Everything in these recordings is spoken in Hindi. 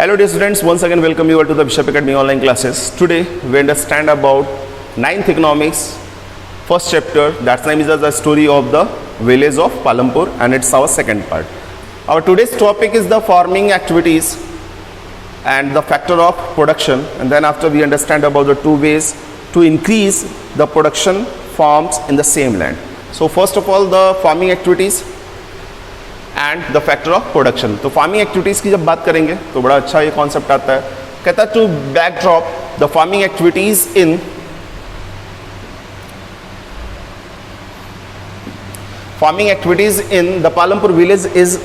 Hello dear students, once again welcome you all to the Bishop Academy online classes. Today we understand about 9th economics, first chapter, that's name is the story of the village of Palampur, and it's our second part. Our today's topic is the farming activities and the factor of production, and then after we understand about the two ways to increase the production farms in the same land. So first of all the farming activities and the factor of production. तो फार्मिंग एक्टिविटीज़ की जब बात करेंगे तो बड़ा अच्छा ये कॉन्सेप्ट आता है. कहता है to backdrop the farming activities in the Palampur village is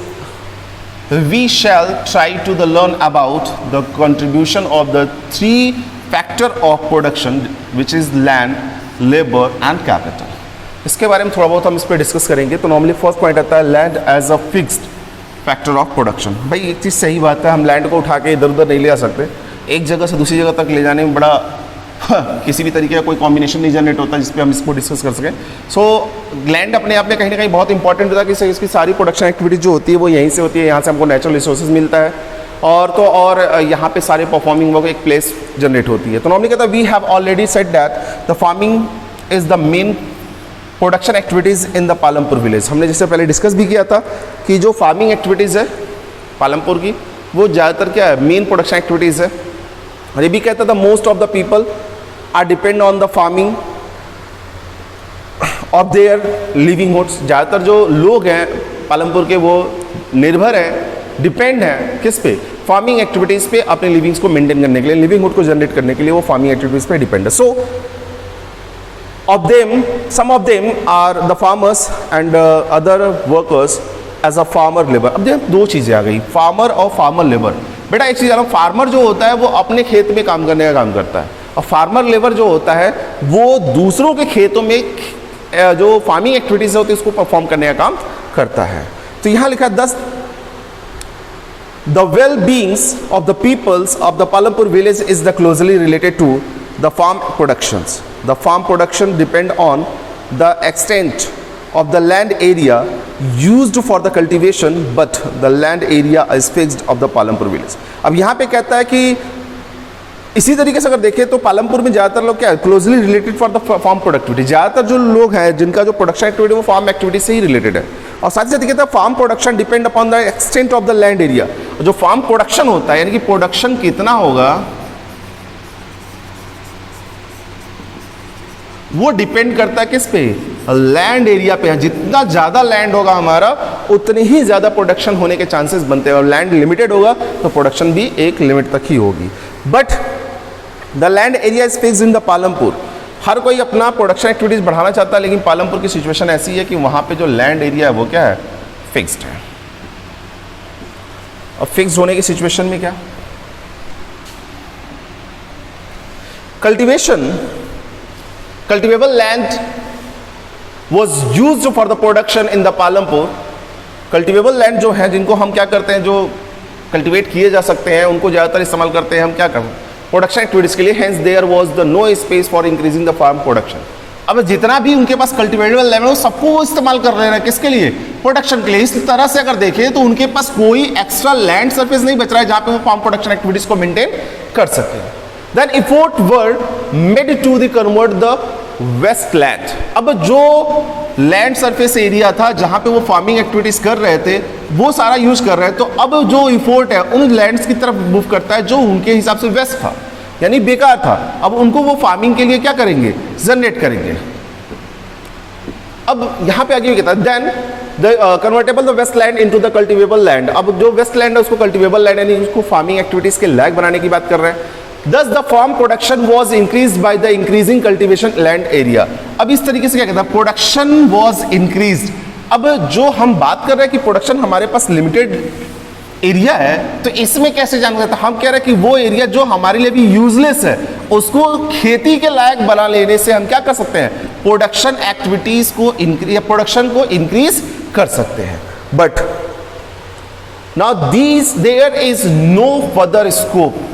we shall try to the learn about the contribution of the three factor of production which is land, labour and capital. इसके बारे में थोड़ा बहुत हम इस पर डिस्कस करेंगे. तो नॉर्मली फर्स्ट पॉइंट आता है land as a fixed factor of production. भाई एक चीज़ सही बात है, हम लैंड को उठा के इधर उधर नहीं ले आ सकते. एक जगह से दूसरी जगह तक ले जाने में बड़ा किसी भी तरीके का कोई कॉम्बिनेशन नहीं जनरेट होता जिस पे हम इसको डिस्कस कर सकें. सो लैंड अपने आप में कहीं ना कहीं बहुत इंपॉर्टेंट होता है कि इसकी सारी प्रोडक्शन एक्टिविटी जो होती है वो यहीं से होती है. यहाँ से हमको नेचुरल रिसोर्सेज मिलता है और यहाँ पे सारे परफॉर्मिंग वर्क एक प्लेस जनरेट होती है. तो नॉर्मली कहता है we have already said that the farming is the main production activities in the Palampur village. हमने जैसे पहले डिस्कस भी किया था कि जो फार्मिंग एक्टिविटीज़ है पालमपुर की वो ज़्यादातर क्या है, मेन प्रोडक्शन एक्टिविटीज़ है. और ये भी कहता था most of the people are depend on the farming of their livelihoods. ज़्यादातर जो लोग हैं पालमपुर के वो निर्भर हैं, डिपेंड हैं किस पे, फार्मिंग एक्टिविटीज़ पे अपने लिविंग्स को मेंटेन करने के लिए, लिविंगहुड को जनरेट करने के लिए वो फार्मिंग एक्टिविटीज़ पे डिपेंड है. सो of them, some of them are the farmers and other workers as a farmer labor. अब देखो दो चीज़ें आ गई, फार्मर और फार्मर लेबर. बेटा एक चीज़, फार्मर जो होता है वो अपने खेत में काम करने का काम करता है, और फार्मर लेबर जो होता है वो दूसरों के खेतों में जो फार्मिंग एक्टिविटीज़ होती है उसको परफॉर्म करने का काम करता है. तो यहाँ लिखा 10 the well-beings of the peoples of the Palampur village is the closely related to the farm productions. The farm production depend on the extent of the land area used for the cultivation, but the land area is fixed of the Palampur village. अब यहाँ पे कहता है कि इसी तरीके से अगर देखें तो पालमपुर में ज़्यादातर लोग क्या है, closely related for the farm productivity. ज़्यादातर जो लोग हैं जिनका जो प्रोडक्शन एक्टिविटी वो फार्म एक्टिविटी से ही रिलेटेड है. और साथ ही साथ कहता है farm production depend upon the extent of the land area. जो फार्म प्रोडक्शन होता है यानी कि प्रोडक्शन कितना होगा वो डिपेंड करता है किस पे, लैंड एरिया पे. जितना ज़्यादा लैंड होगा हमारा उतनी ही ज़्यादा प्रोडक्शन होने के चांसेस बनते हैं, और लैंड लिमिटेड होगा तो प्रोडक्शन भी एक लिमिट तक ही होगी. But the land area is fixed in the Palampur. हर कोई अपना प्रोडक्शन एक्टिविटीज़ बढ़ाना चाहता है, लेकिन पालमपुर की सिचुएशन ऐसी है कि वहाँ पे जो लैंड एरिया है वो क्या है, फिक्स्ड है. और फिक्स्ड होने की सिचुएशन में क्या, cultivable land was used for the production in the Palampur. cultivable land जो है जिनको हम क्या करते हैं, जो कल्टिवेट किए जा सकते हैं उनको ज़्यादातर इस्तेमाल करते हैं हम क्या करते हैं, प्रोडक्शन एक्टिविटीज़ के लिए. hence there was the no space for increasing the farm production. अब जितना भी उनके पास कल्टिवेबल लैंड है वो सबको वो इस्तेमाल कर रहे हैं किसके लिए, प्रोडक्शन के लिए. इस तरह से अगर देखें तो उनके पास कोई एक्स्ट्रा लैंड सर्फेस नहीं बच रहा है जहाँ पे वो फार्म प्रोडक्शन एक्टिविटीज़ को मेंटेन कर सके. Then effort were made to the convert the westland. अब जो लैंड सरफेस एरिया था जहाँ पे वो फार्मिंग एक्टिविटीज कर रहे थे वो सारा यूज कर रहे हैं, तो अब जो इफोर्ट है उन लैंड्स की तरफ मूव करता है जो उनके हिसाब से वेस्ट था यानी बेकार था. अब उनको वो फार्मिंग के लिए क्या करेंगे, जनरेट करेंगे. अब यहाँ पे आगे कहता है then the convertible the waste land into the cultivable land. अब जो वेस्ट लैंड है उसको कल्टिवेबल लैंड यानी उसको फार्मिंग एक्टिविटीज के लायक बनाने की बात कर रहे हैं. Thus the farm production was increased by the increasing cultivation land area. अब इस तरीके से क्या कहता है, प्रोडक्शन was increased. अब जो हम बात कर रहे हैं कि प्रोडक्शन हमारे पास लिमिटेड एरिया है, तो इसमें कैसे जाना जाता है, हम कह रहे हैं कि वो एरिया जो हमारे लिए भी यूजलेस है उसको खेती के लायक बना लेने से हम क्या कर सकते हैं, प्रोडक्शन एक्टिविटीज को इंक्रीज, प्रोडक्शन को इंक्रीज कर सकते हैं. But now there is no further scope,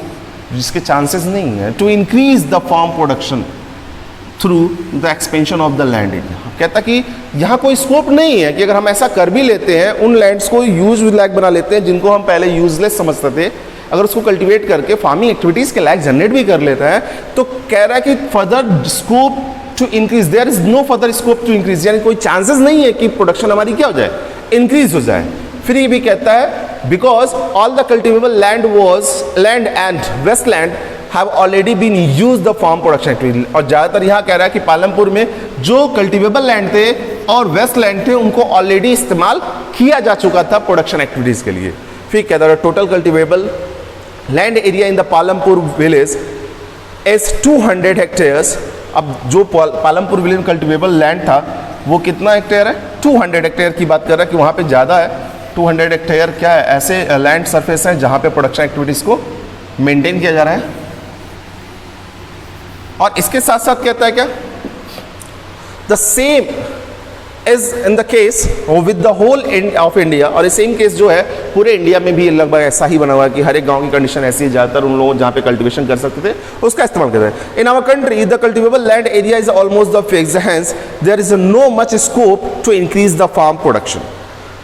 जिसके चांसेस नहीं है to increase the farm production through the expansion of the land area. कहता कि यहाँ कोई स्कोप नहीं है कि अगर हम ऐसा कर भी लेते हैं, उन लैंड्स को यूज लायक बना लेते हैं जिनको हम पहले यूजलेस समझते थे, अगर उसको कल्टिवेट करके फार्मिंग एक्टिविटीज़ के लायक जनरेट भी कर लेता है, तो कह रहा है कि further scope to increase, there is no further scope to increase, यानी कोई चांसेस नहीं है कि प्रोडक्शन हमारी क्या हो जाए, इंक्रीज हो जाए। फिर ये भी कहता है because all the cultivable land and waste land have already been use the farm production activity, और ज़्यादातर यहाँ कह रहा है कि पालमपुर में जो कल्टिवेबल लैंड थे और वेस्ट लैंड थे उनको ऑलरेडी इस्तेमाल किया जा चुका था प्रोडक्शन एक्टिविटीज़ के लिए। फिर कहता है total cultivable land area in the Palampur village is 200 hectares. अब जो पालमपुर विलेज में कल्टिवेबल लैंड था वो कितना हेक्टेयर है, 200 हेक्टेयर की बात कर रहा है कि वहाँ पे ज़्यादा है। 200 हेक्टेयर क्या है, ऐसे लैंड सरफेस है जहाँ पे प्रोडक्शन एक्टिविटीज़ को मेंटेन किया जा रहा है। और इसके साथ साथ कहता है क्या, the same is in the case with the whole of India, और ये सेम केस जो है पूरे इंडिया में भी लगभग ऐसा ही बना हुआ है कि हर एक गांव की कंडीशन ऐसी है, ज़्यादातर उन लोग जहाँ पे कल्टीवेशन कर सकते थे उसका इस्तेमाल करते हैं। In our country the cultivable land area is almost the fixed, hence there is no much scope to increase the farm production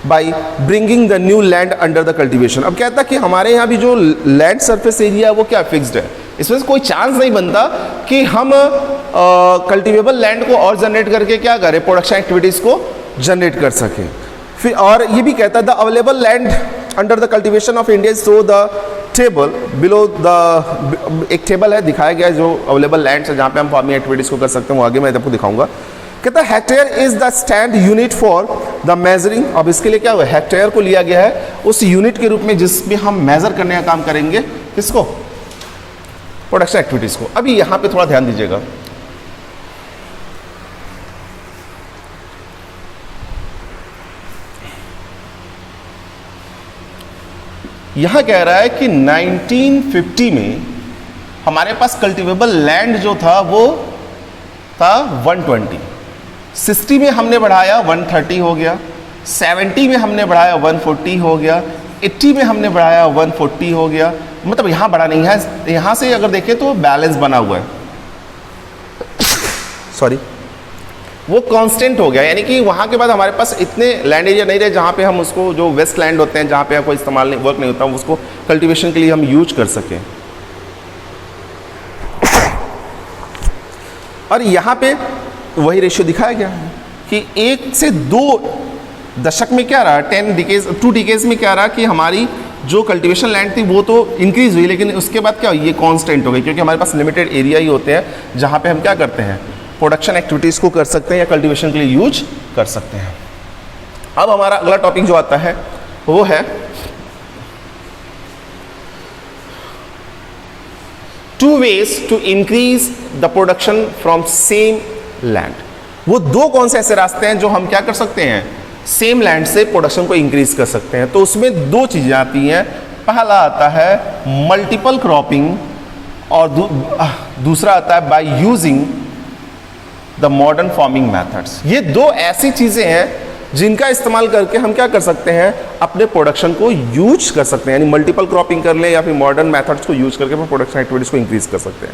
by bringing the new land under the cultivation. अब कहता है कि हमारे यहाँ भी जो लैंड सरफेस एरिया है वो क्या फिक्स्ड है, इसमें से कोई चांस नहीं बनता कि हम कल्टिवेबल लैंड को और जनरेट करके क्या करें, प्रोडक्शन एक्टिविटीज़ को जनरेट कर सकें। फिर और ये भी कहता है the available land under the cultivation of India so the table below the, एक टेबल है दिखाया गया है जो अवेलेबल लैंड है जहाँ पे हम फार्मिंग एक्टिविटीज़ को कर सकते हैं, वो आगे मैं आपको दिखाऊंगा। कहता है hectare is the stand unit for the measuring. अब इसके लिए क्या हुआ, हेक्टेयर को लिया गया है उस यूनिट के रूप में जिसमें हम मेजर करने का काम करेंगे, किसको, प्रोडक्शन एक्टिविटीज को। अभी यहां पे थोड़ा ध्यान दीजिएगा, यहां कह रहा है कि 1950 में हमारे पास कल्टिवेबल लैंड जो था वो था 120, 60 में हमने बढ़ाया 130 हो गया, 70 में हमने बढ़ाया 140 हो गया, 80 में हमने बढ़ाया 140 हो गया। मतलब यहाँ बढ़ा नहीं है, यहाँ से अगर देखें तो बैलेंस बना हुआ है, सॉरी वो कांस्टेंट हो गया, यानी कि वहाँ के बाद हमारे पास इतने लैंड एरिया नहीं रहे जहाँ पे हम उसको, जो वेस्ट लैंड होते हैं जहाँ पे कोई इस्तेमाल नहीं, वर्क नहीं होता, उसको कल्टीवेशन के लिए हम यूज कर सकें। और यहाँ पे वही रेशियो दिखाया गया है कि 1 से 2 दशक में क्या रहा, 2 डिकेज में क्या रहा कि हमारी जो कल्टीवेशन लैंड थी वो तो इंक्रीज हुई, लेकिन उसके बाद क्या हुई, ये कांस्टेंट हो गई, क्योंकि हमारे पास लिमिटेड एरिया ही होते हैं जहाँ पे हम क्या करते हैं, प्रोडक्शन एक्टिविटीज़ को कर सकते हैं या कल्टीवेशन के लिए यूज कर सकते हैं। अब हमारा अगला टॉपिक जो आता है वो है two ways to increase the production from same land. वो दो कौन से ऐसे रास्ते हैं जो हम क्या कर सकते हैं, सेम लैंड से प्रोडक्शन को इंक्रीज कर सकते हैं। तो उसमें 2 चीजें आती हैं, पहला आता है मल्टीपल क्रॉपिंग और दूसरा आता है by using the modern farming methods. ये 2 ऐसी चीजें हैं जिनका इस्तेमाल करके हम क्या कर सकते हैं, अपने प्रोडक्शन को यूज कर सकते हैं, यानी मल्टीपल क्रॉपिंग कर लें या फिर मॉडर्न मेथड्स को यूज करके प्रोडक्शन एक्टिविटीज को इंक्रीज कर सकते हैं।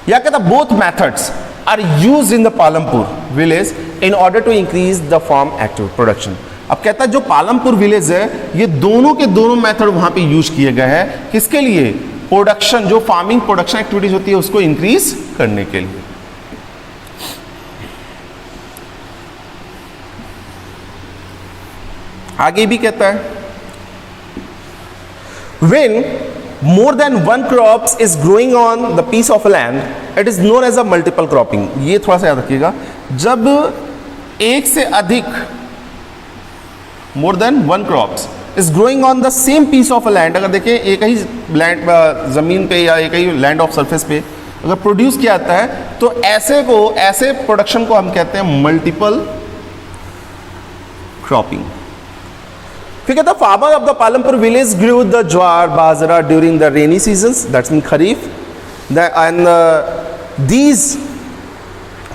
या कहता both methods are used in the Palampur village in order to increase the farm active production. अब कहता है जो पालमपुर विलेज है ये दोनों के दोनों मेथड वहां पे यूज किए गए हैं, किसके लिए, प्रोडक्शन, जो फार्मिंग प्रोडक्शन एक्टिविटीज होती है उसको इंक्रीज करने के लिए। आगे भी कहता है when more than one crops is growing on the piece of land it is known as a multiple cropping। ये थोड़ा सा याद रखिएगा, जब एक से अधिक more than one crops is growing on the same piece of land, अगर देखें एक ही लैंड जमीन पे या एक ही लैंड ऑफ सरफेस पे अगर प्रोड्यूस किया जाता है तो ऐसे प्रोडक्शन को हम कहते हैं मल्टीपल क्रॉपिंग। फिर कहता farmer of the Palampur village grew the jowar bajra during the rainy seasons, that's mean kharif, and these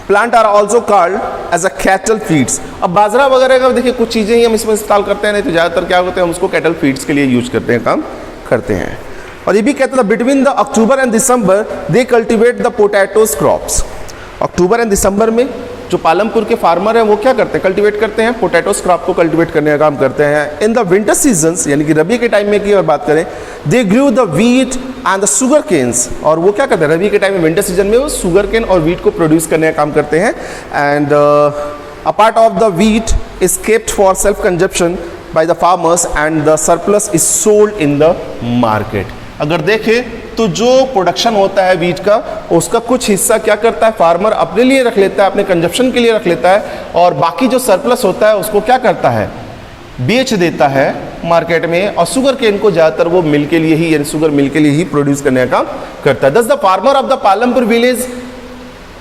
plant are also called as a cattle feeds. अब बाजरा वगैरह का देखिए कुछ चीज़ें ही हम इसमें इस्तेमाल करते हैं, नहीं तो ज़्यादातर क्या होते हैं हम उसको कैटल फीड्स के लिए यूज करते हैं, काम करते हैं। और ये भी कहते हैं between the October and December they cultivate the potatoes crops. October and December में जो पालमपुर के फार्मर हैं वो क्या करते हैं, कल्टीवेट करते हैं, पोटैटोस क्रॉप को कल्टीवेट करने का काम करते हैं। इन द विंटर सीजन्स यानी कि रबी के टाइम में की अगर बात करें, they grew the wheat and the sugar canes, और वो क्या करते हैं रबी के टाइम में, विंटर सीजन में वो शुगर केन और वीट को प्रोड्यूस करने का काम करते हैं। And a part of the wheat is kept for self consumption bye the farmers and the surplus is sold in the market. अगर देखें तो जो प्रोडक्शन होता है वीट का, उसका कुछ हिस्सा क्या करता है फार्मर अपने लिए रख लेता है, अपने कंजप्शन के लिए रख लेता है, और बाकी जो सरप्लस होता है उसको क्या करता है, बेच देता है मार्केट में। और शुगर केन को ज़्यादातर वो मिल के लिए ही, यानी शुगर मिल के लिए ही प्रोड्यूस करने का काम करता है। Thus the farmer of the Palampur village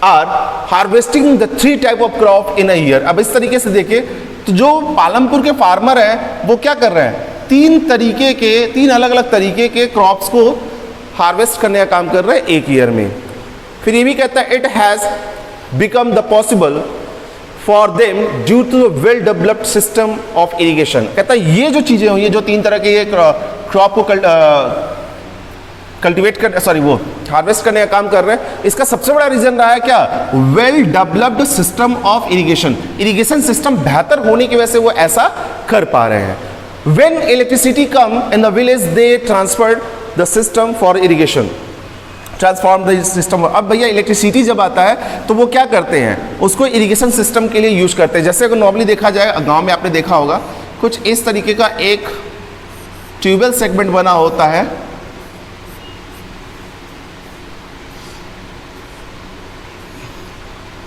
are harvesting the 3 type of crop in a year. अब इस तरीके से देखें तो जो पालमपुर के फार्मर हैं वो क्या कर रहे हैं, 3 अलग अलग तरीके के क्रॉप्स को हार्वेस्ट करने का काम कर रहे हैं एक ईयर में। फिर ये भी कहता है it has become the possible for them due to well developed system of irrigation. कहता है ये जो चीज़ें हुई, जो 3 तरह के ये क्रॉप को कल्टीवेट कर हार्वेस्ट करने का काम कर रहे हैं, इसका सबसे बड़ा रीजन रहा है क्या, well developed system of irrigation. Irrigation system बेहतर होने की वजह से वो ऐसा कर पा रहे हैं। When electricity come in the village they transferred the system for irrigation, transform the system. अब भैया इलेक्ट्रिसिटी जब आता है तो वो क्या करते हैं, उसको इरिगेशन सिस्टम के लिए यूज करते हैं। जैसे अगर नॉर्मली देखा जाए, गांव में आपने देखा होगा कुछ इस तरीके का एक ट्यूबवेल सेगमेंट बना होता है,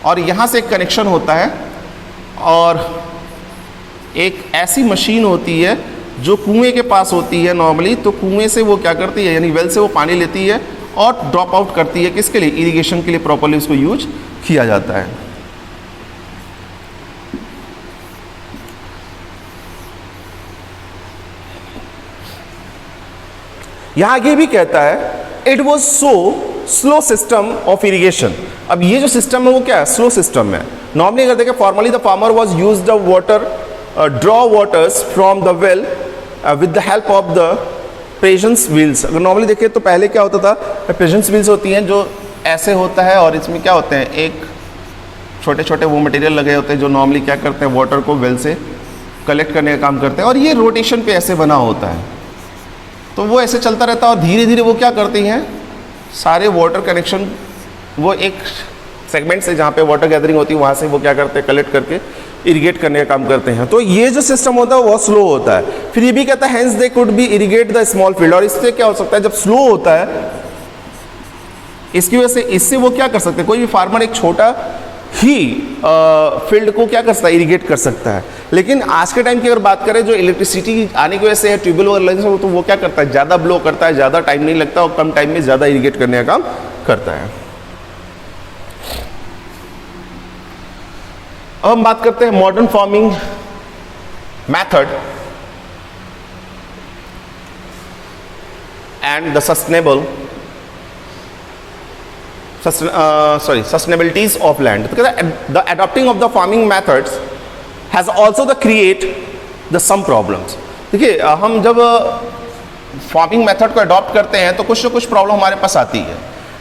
और यहाँ से एक कनेक्शन होता है, और एक ऐसी मशीन होती है जो कुएं के पास होती है नॉर्मली, तो कुएं से वो क्या करती है, यानी वेल से वो पानी लेती है और ड्रॉप आउट करती है, किसके लिए, इरिगेशन के लिए प्रॉपर्ली उसको यूज किया जाता है। यहां आगे भी कहता है it was so slow system of irrigation. अब ये जो सिस्टम है वो क्या है, स्लो सिस्टम है। नॉर्मली अगर देखें, formally the farmer was use the water draw waters from the well with the help of the patience wheels. अगर नॉर्मली देखें तो पहले क्या होता था, पेशेंस व्हील्स होती हैं जो ऐसे होता है, और इसमें क्या होते हैं, एक छोटे छोटे वो मटेरियल लगे होते हैं जो नॉर्मली क्या करते हैं, वाटर को वेल से कलेक्ट करने का काम करते हैं, और ये रोटेशन पे ऐसे बना होता है, तो वो ऐसे चलता रहता है, और धीरे धीरे वो क्या करती हैं, सारे वाटर कनेक्शन वो एक सेगमेंट से जहाँ पे वाटर गैदरिंग होती है वहाँ से वो क्या करते हैं, कलेक्ट करके इरिगेट करने का काम करते हैं। तो ये जो सिस्टम होता है वो स्लो होता है। फिर ये भी कहता है hence they could be irrigate the small field, और इससे क्या हो सकता है, जब स्लो होता है इसकी वजह से, इससे वो क्या कर सकते हैं, कोई भी फार्मर एक छोटा ही फील्ड को क्या कर सकता है, इरिगेट कर सकता है। लेकिन आज के टाइम की अगर बात करें, जो इलेक्ट्रिसिटी आने की वजह से है, ट्यूबवेल वगैरह, तो वो क्या करता है, ज़्यादा ब्लो करता है, ज़्यादा टाइम नहीं लगता, और कम टाइम में ज़्यादा इरिगेट करने का काम करता है। अब हम बात करते हैं modern farming method and the sustainabilities of land. The adopting of the farming methods has also the create the some problems. देखिए, हम जब फार्मिंग मेथड को अडॉप्ट करते हैं तो कुछ ना कुछ प्रॉब्लम हमारे पास आती है।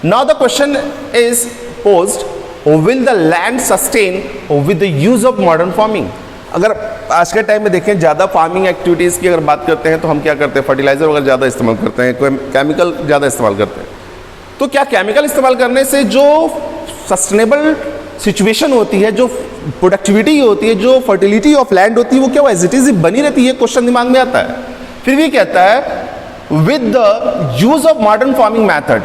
Now the question is posed, will the land sustain with the use of modern farming. अगर आज के टाइम में देखें, ज़्यादा फार्मिंग एक्टिविटीज़ की अगर बात करते हैं तो हम क्या करते हैं, फर्टिलाइजर वगैरह ज़्यादा इस्तेमाल करते हैं, केमिकल ज़्यादा इस्तेमाल करते हैं। तो क्या केमिकल इस्तेमाल करने से जो सस्टेनेबल सिचुएशन होती है, जो प्रोडक्टिविटी होती है, जो फर्टिलिटी ऑफ लैंड होती है, वो क्या एज इट इज बनी रहती है, क्वेश्चन दिमाग में आता है। फिर भी कहता है with the use of modern farming method,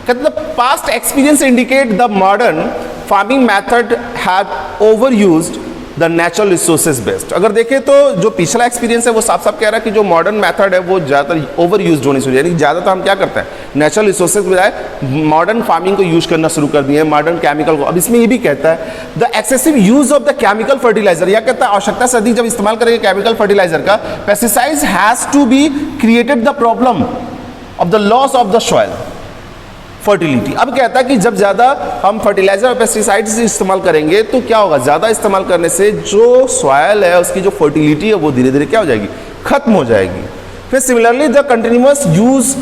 कहते the past experience indicate the modern farming method have overused the natural resources based. अगर देखें तो जो पिछला एक्सपीरियंस है वो साफ साफ कह रहा है कि जो मॉडर्न मेथड है वो ज़्यादातर ओवर यूज होनी चाहिए, यानी ज़्यादातर हम क्या करते हैं, नेचुरल रिसोर्सेज के बजाय मॉडर्न फार्मिंग को यूज करना शुरू कर दिए, मॉडर्न केमिकल को। अब इसमें ये भी कहता है the excessive use of the chemical fertiliser, या कहता है आवश्यकता से अधिक जब इस्तेमाल करेंगे केमिकल फर्टिलाइजर का, pesticides has to be created the problem of the loss of the soil fertility. अब कहता है कि जब ज़्यादा हम फर्टिलाइजर और पेस्टिसाइड्स इस्तेमाल करेंगे तो क्या होगा, ज़्यादा इस्तेमाल करने से जो सॉयल है उसकी जो फर्टिलिटी है वो धीरे धीरे क्या हो जाएगी, खत्म हो जाएगी। फिर similarly the continuous use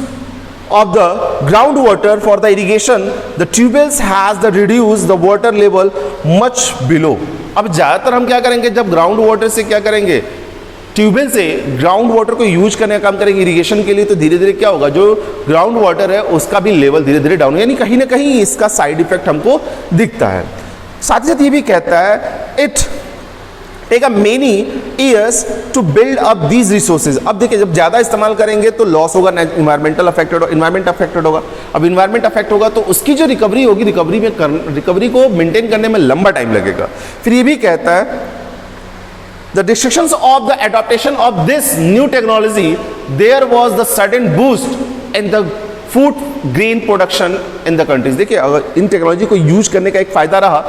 of the groundwater for the irrigation, the tubewells has the reduced the water level much below. अब ज़्यादातर हम क्या करेंगे, जब ग्राउंड वाटर से क्या करेंगे, ट्यूबवेल से ग्राउंड वाटर को यूज करने का काम करेंगे इरिगेशन के लिए, तो धीरे धीरे क्या होगा, जो ग्राउंड वाटर है उसका भी लेवल धीरे धीरे डाउन, यानी कहीं ना कहीं इसका साइड इफेक्ट हमको दिखता है। साथ ही साथ ये भी कहता है it take a many years to build up these resources. अब देखिए, जब ज़्यादा इस्तेमाल करेंगे तो लॉस होगा, इन्वायरमेंटल अफेक्टेड, इन्वायरमेंट अफेक्टेड होगा। अब इन्वायरमेंट अफेक्ट होगा तो उसकी जो रिकवरी होगी, रिकवरी को मेंटेन करने में लंबा टाइम लगेगा। फिर ये भी कहता है the restrictions of the adaptation of this new technology, there was the sudden boost in the food grain production in the countries। देखिए, अगर इन टेक्नोलॉजी को यूज करने का एक फ़ायदा रहा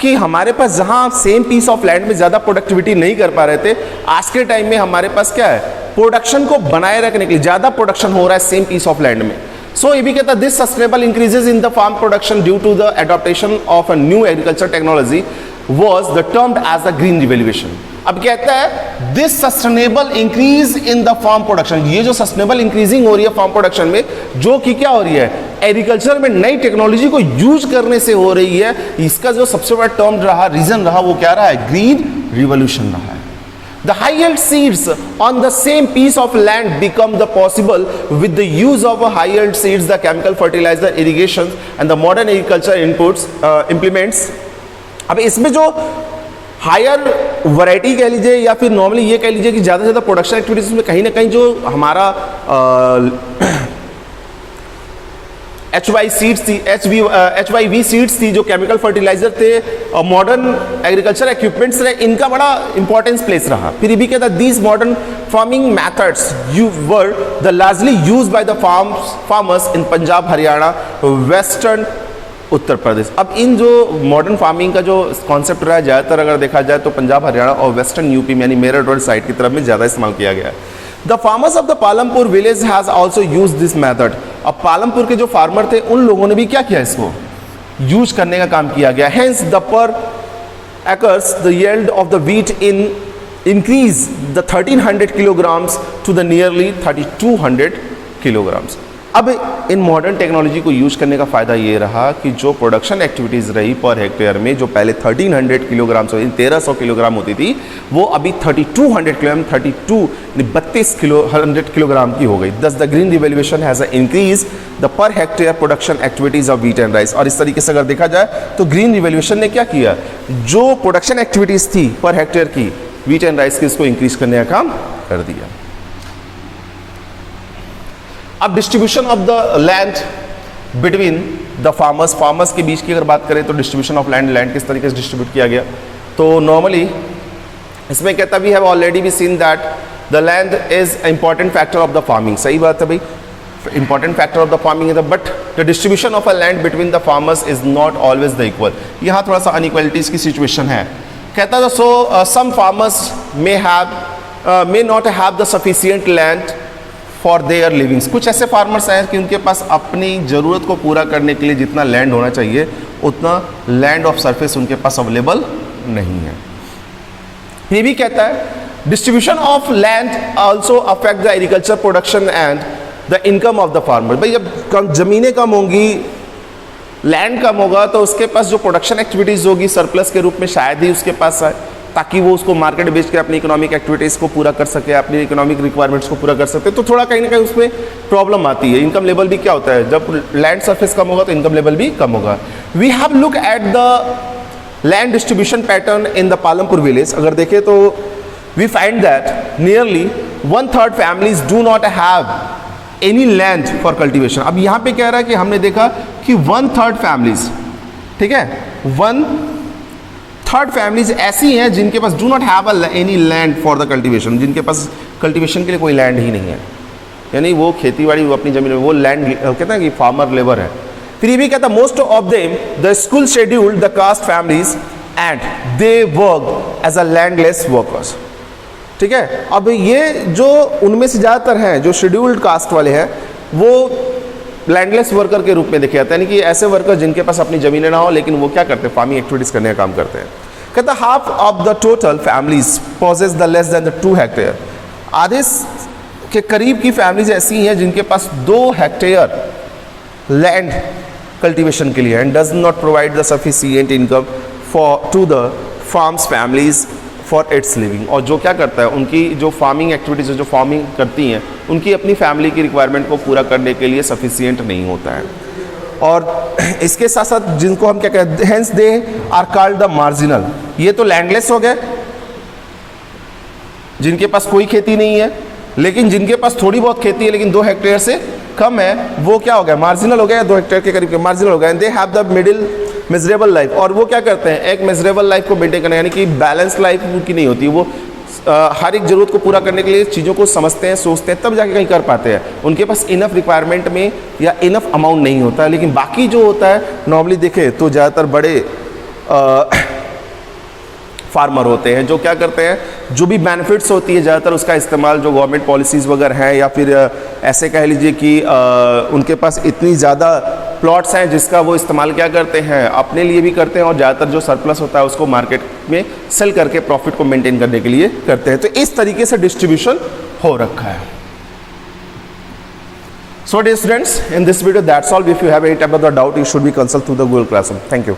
कि हमारे पास जहां सेम पीस ऑफ लैंड में ज़्यादा प्रोडक्टिविटी नहीं कर पा रहे थे, आज के टाइम में हमारे पास क्या है, प्रोडक्शन को बनाए रखने के लिए ज़्यादा प्रोडक्शन हो रहा है सेम पीस ऑफ लैंड में। सो ये भी कहता है this sustainable increases in the farm production due to the adoption of a new agriculture technology was the termed as the green revolution। अब कहता है this sustainable increase in the farm production, ये जो सस्टेनेबल इंक्रीजिंग हो रही है फार्म प्रोडक्शन में, जो कि क्या हो रही है, एग्रीकल्चर में नई टेक्नोलॉजी को यूज करने से हो रही है। इसका जो सबसे बड़ा टर्म रहा, रीजन रहा, वो क्या रहा है, ग्रीन रिवोल्यूशन रहा है। The high yield seeds on the same piece of land become the possible with the use of a high yield seeds, the chemical fertilizer, irrigation and the modern agriculture inputs implements। अब इसमें जो हायर वैरायटी कह लीजिए या फिर नॉर्मली ये कह लीजिए कि ज़्यादा से ज़्यादा प्रोडक्शन एक्टिविटीज़ में कहीं ना कहीं जो हमारा HY सीड्स थी, HYV सीड्स थी, जो केमिकल फर्टिलाइजर थे, मॉडर्न एग्रीकल्चर इक्विपमेंट्स रहे, इनका बड़ा इंपॉर्टेंस प्लेस रहा। फिर ये भी कहता है these modern farming methods you were the largely use by the farmers in Punjab, Haryana, western Uttar Pradesh. अब इन जो मॉडर्न फार्मिंग का जो कॉन्सेप्ट रहा है, ज़्यादातर अगर देखा जाए तो पंजाब, हरियाणा और वेस्टर्न यूपी में यानी मेरठ रोड साइड की तरफ में ज़्यादा इस्तेमाल किया गया है। The farmers of the Palampur village has also use this method. अब पालमपुर के जो फार्मर थे उन लोगों ने भी क्या किया, इसको यूज करने का काम किया गया। Hence the per acres the yield of the wheat in increase the 1300 kilograms to the nearly 3200 kilograms. अब इन मॉडर्न टेक्नोलॉजी को यूज करने का फ़ायदा ये रहा कि जो प्रोडक्शन एक्टिविटीज़ रही पर हेक्टेयर में, जो पहले 1300 किलोग्राम से 1300 किलोग्राम होती थी, वो अभी 3200 किलोग्राम, 32 किलोग्राम की हो गई। दस the green revolution has increase the per hectare production activities of wheat and rice. और इस तरीके से अगर देखा जाए तो ग्रीन रिवोल्यूशन ने क्या किया, जो प्रोडक्शन एक्टिविटीज़ थी पर हेक्टेयर की व्हीट एंड राइस की, इसको इंक्रीज करने का काम कर दिया। अब distribution of the land between the farmers के बीच की अगर बात करें तो डिस्ट्रीब्यूशन ऑफ लैंड किस तरीके से डिस्ट्रीब्यूट किया गया, तो नॉर्मली इसमें कहता वी हैव ऑलरेडी भी seen that the land is important factor of the farming. सही बात है भाई, important factor of the farming है, but the distribution of a land between the farmers is not always the equal. यहाँ थोड़ा सा अनइक्वलिटीज की सिचुएशन है। कहता है so some farmers may not have the sufficient land for their livings. कुछ ऐसे फार्मर्स हैं कि उनके पास अपनी ज़रूरत को पूरा करने के लिए जितना लैंड होना चाहिए उतना लैंड ऑफ सरफेस उनके पास अवेलेबल नहीं है। ये भी कहता है distribution of land also affect the agriculture production and the income of the farmer. भाई जब ज़मीनें कम होंगी, लैंड कम होगा, तो उसके पास जो प्रोडक्शन एक्टिविटीज़ होगी सरप्लस के रूप में शायद ही उसके पास आए, ताकि वो उसको मार्केट बेच के अपनी इकोनॉमिक एक्टिविटीज़ को पूरा कर सके, अपनी इकोनॉमिक रिक्वायरमेंट्स को पूरा कर सकते। तो थोड़ा कहीं ना कहीं उसमें प्रॉब्लम आती है। इनकम लेवल भी क्या होता है, जब लैंड सरफेस कम होगा तो इनकम लेवल भी कम होगा। We have look at the land distribution pattern in the Palampur village. अगर देखें तो we find that nearly 1/3 families do not have any land for cultivation. अब यहाँ पे कह रहा है कि हमने देखा कि 1/3 फैमिलीज, ठीक है, 1/3 फैमिलीज ऐसी हैं जिनके पास do not have any land for the cultivation, जिनके पास कल्टिवेशन के लिए कोई लैंड ही नहीं है, यानी वो खेती बाड़ी वो अपनी ज़मीन में वो लैंड कहते हैं कि फार्मर लेबर है। फिर ये भी कहता है most of them the school scheduled the caste families and they work as a landless workers. ठीक है, अब ये जो उनमें से ज़्यादातर हैं जो शेड्यूल्ड कास्ट वाले हैं वो लैंडलेस वर्कर के रूप में देखे जाते हैं, यानी कि ऐसे वर्कर जिनके पास अपनी ज़मीनें ना हो लेकिन वो क्या करते हैं, फार्मिंग एक्टिविटीज़ करने का काम करते हैं। कहता half of the total families possess the less than the 2 hectare. आधे के करीब की फैमिलीज ऐसी हैं जिनके पास 2 हेक्टेयर लैंड कल्टीवेशन के लिए and does not provide the sufficient income for to the farms families for its living. और जो क्या करता है, उनकी जो फार्मिंग एक्टिविटीज़ जो फार्मिंग करती हैं उनकी अपनी फैमिली की रिक्वायरमेंट को पूरा करने के लिए सफिशिएंट नहीं होता है। और इसके साथ साथ जिनको हम क्या कहते हैं, hence they are called the marginal. ये तो लैंडलेस हो गए, जिनके पास कोई खेती नहीं है, लेकिन जिनके पास थोड़ी बहुत खेती है लेकिन 2 हेक्टेयर से कम है, वो क्या हो गया, मार्जिनल हो गया, 2 हेक्टेयर के करीब मार्जिनल हो गया। And they have the middle miserable life. और वो क्या करते हैं, एक मिजरेबल लाइफ को मेंटेन करना, यानी कि बैलेंस लाइफ उनकी नहीं होती। वो हर एक ज़रूरत को पूरा करने के लिए चीज़ों को समझते हैं, सोचते हैं, तब जाके कहीं कर पाते हैं। उनके पास इनफ रिक्वायरमेंट में या इनफ अमाउंट नहीं होता है। लेकिन बाकी जो होता है नॉर्मली देखें तो ज़्यादातर बड़े फार्मर होते हैं, जो क्या करते हैं, जो भी बेनिफिट्स होती है ज़्यादातर उसका इस्तेमाल जो गवर्नमेंट पॉलिसीज़ वगैरह हैं या फिर ऐसे कह लीजिए कि उनके पास इतनी ज़्यादा प्लॉट्स हैं जिसका वो इस्तेमाल क्या करते हैं, अपने लिए भी करते हैं, और ज़्यादातर जो सरप्लस होता है उसको मार्केट में सेल करके प्रॉफिट को मेंटेन करने के लिए करते हैं। तो इस तरीके से डिस्ट्रीब्यूशन हो रखा है। So dear students, in this video that's all. If you have any type of doubt, you should be consult through the Google Classroom. Thank you.